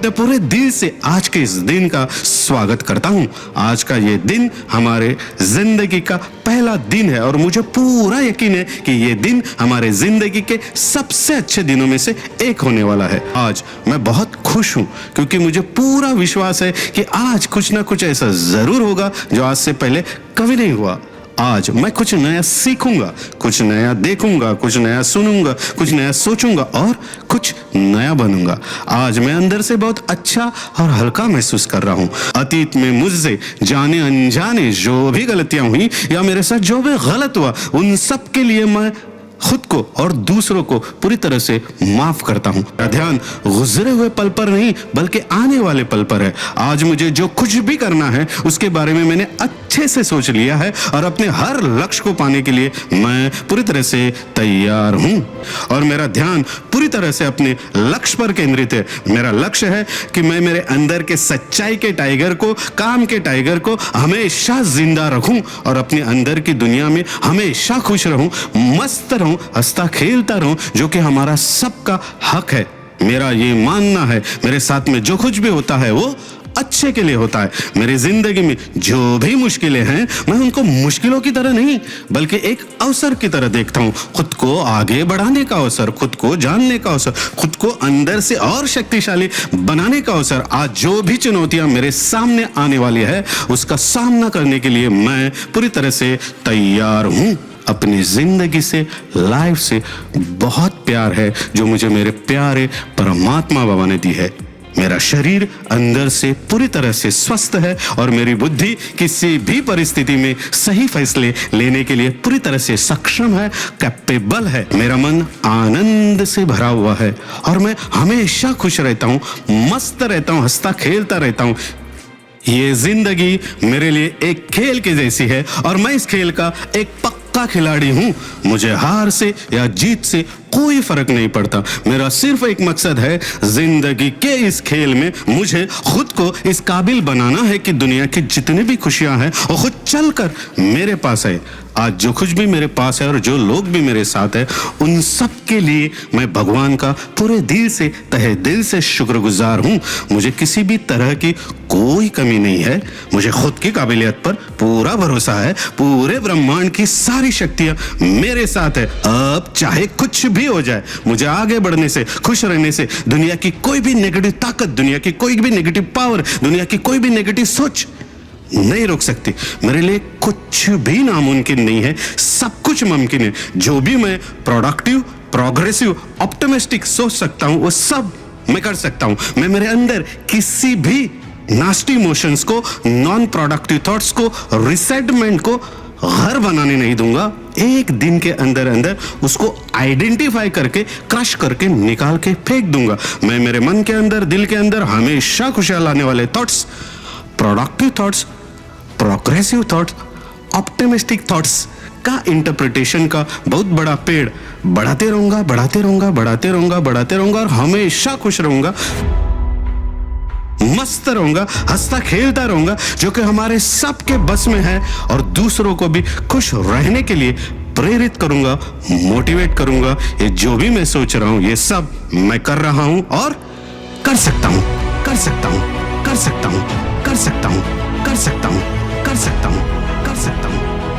अपने पूरे दिल से आज के इस दिन का स्वागत करता हूँ। आज का ये दिन हमारे जिंदगी का पहला दिन है और मुझे पूरा यकीन है कि ये दिन हमारे जिंदगी के सबसे अच्छे दिनों में से एक होने वाला है। आज मैं बहुत खुश हूँ क्योंकि मुझे पूरा विश्वास है कि आज कुछ ना कुछ ऐसा जरूर होगा जो आज से पहले कभी नहीं हुआ। आज मैं कुछ नया सीखूंगा, कुछ नया देखूंगा, कुछ नया सुनूंगा, कुछ नया सोचूंगा और कुछ नया बनूंगा। आज मैं अंदर से बहुत अच्छा और हल्का महसूस कर रहा हूँ। अतीत में मुझसे जाने अनजाने जो भी गलतियां हुई या मेरे साथ जो भी गलत हुआ, उन सब के लिए मैं खुद को और दूसरों को पूरी तरह से माफ करता हूँ। मेरा ध्यान गुजरे हुए पल पर नहीं बल्कि आने वाले पल पर है। आज मुझे जो कुछ भी करना है उसके बारे में मैंने अच्छे से सोच लिया है और अपने हर लक्ष्य को पाने के लिए मैं पूरी तरह से तैयार हूँ और मेरा ध्यान पूरी तरह से अपने लक्ष्य पर केंद्रित है। मेरा लक्ष्य है कि मैं मेरे अंदर के सच्चाई के टाइगर को, काम के टाइगर को हमेशा जिंदा रखूं और अपने अंदर की दुनिया में हमेशा खुश रहूं, मस्त रहूं, हंसता खेलता रहूं, जो कि हमारा सबका हक है। मेरा ये मानना है मेरे साथ में जो कुछ भी होता है वो अच्छे के लिए होता है। मेरी जिंदगी में जो भी मुश्किलें हैं मैं उनको मुश्किलों की तरह नहीं बल्कि एक अवसर की तरह देखता हूँ। खुद को आगे बढ़ाने का अवसर, खुद को जानने का अवसर, खुद को अंदर से और शक्तिशाली बनाने का अवसर। आज जो भी चुनौतियां मेरे सामने आने वाली है उसका सामना करने के लिए मैं पूरी तरह से तैयार हूँ। अपनी जिंदगी से, लाइफ से बहुत प्यार है जो मुझे मेरे प्यारे परमात्मा बाबा ने दी है। मेरा शरीर अंदर से पूरी तरह से स्वस्थ है और मेरी बुद्धि किसी भी परिस्थिति में सही फैसले लेने के लिए पूरी तरह से सक्षम है, कैपेबल है। मेरा मन आनंद से भरा हुआ है और मैं हमेशा खुश रहता हूँ, मस्त रहता हूँ, हंसता खेलता रहता हूँ। ये जिंदगी मेरे लिए एक खेल के जैसी है और मैं इस खेल का एक पक्का खिलाड़ी हूँ। मुझे हार से या जीत से कोई फर्क नहीं पड़ता। मेरा सिर्फ एक मकसद है, जिंदगी के इस खेल में मुझे खुद को इस काबिल बनाना है कि दुनिया की जितनी भी खुशियां हैं वो खुद चलकर मेरे पास है। आज जो कुछ भी मेरे पास है और जो लोग भी मेरे साथ है उन सब के लिए मैं भगवान का पूरे दिल से, तहे दिल से शुक्रगुजार हूँ। मुझे किसी भी तरह की कोई कमी नहीं है। मुझे खुद की काबिलियत पर पूरा भरोसा है। पूरे ब्रह्मांड की सारी शक्तियां मेरे साथ है। अब चाहे कुछ भी हो जाए, मुझे आगे बढ़ने से, खुश रहने से दुनिया की कोई भी नेगेटिव ताकत, दुनिया की कोई भी नेगेटिव पावर, दुनिया की कोई भी नेगेटिव सोच नहीं रोक सकती। मेरे लिए कुछ भी नामुमकिन नहीं है, सब कुछ मुमकिन है। जो भी मैं प्रोडक्टिव, प्रोग्रेसिव, ऑप्टिमिस्टिक सोच सकता हूं वो सब मैं कर सकता हूं। मैं मेरे अंदर किसी भी नास्टी इमोशंस को, नॉन प्रोडक्टिव थॉट्स को, रिसेंटमेंट को घर बनाने नहीं दूंगा। एक दिन के अंदर अंदर उसको आइडेंटिफाई करके, क्रश करके, निकाल के फेंक दूंगा। मैं मेरे मन के अंदर, दिल के अंदर हमेशा खुशहाल लाने वाले thoughts, productive thoughts, progressive thoughts, optimistic thoughts का इंटरप्रिटेशन का बहुत बड़ा पेड़ बढ़ाते रहूंगा, बढ़ाते रहूंगा, बढ़ाते रहूंगा, बढ़ाते रहूंगा और हमेशा खुश रहूंगा, मस्त रहूंगा, हंसता खेलता रहूंगा, जो कि हमारे सबके बस में है और दूसरों को भी खुश रहने के लिए प्रेरित करूंगा, मोटिवेट करूंगा। ये जो भी मैं सोच रहा हूं ये सब मैं कर रहा हूं और कर सकता हूं, कर सकता हूं, कर सकता हूं, कर सकता हूं, कर सकता हूं, कर सकता हूं, कर सकता हूं।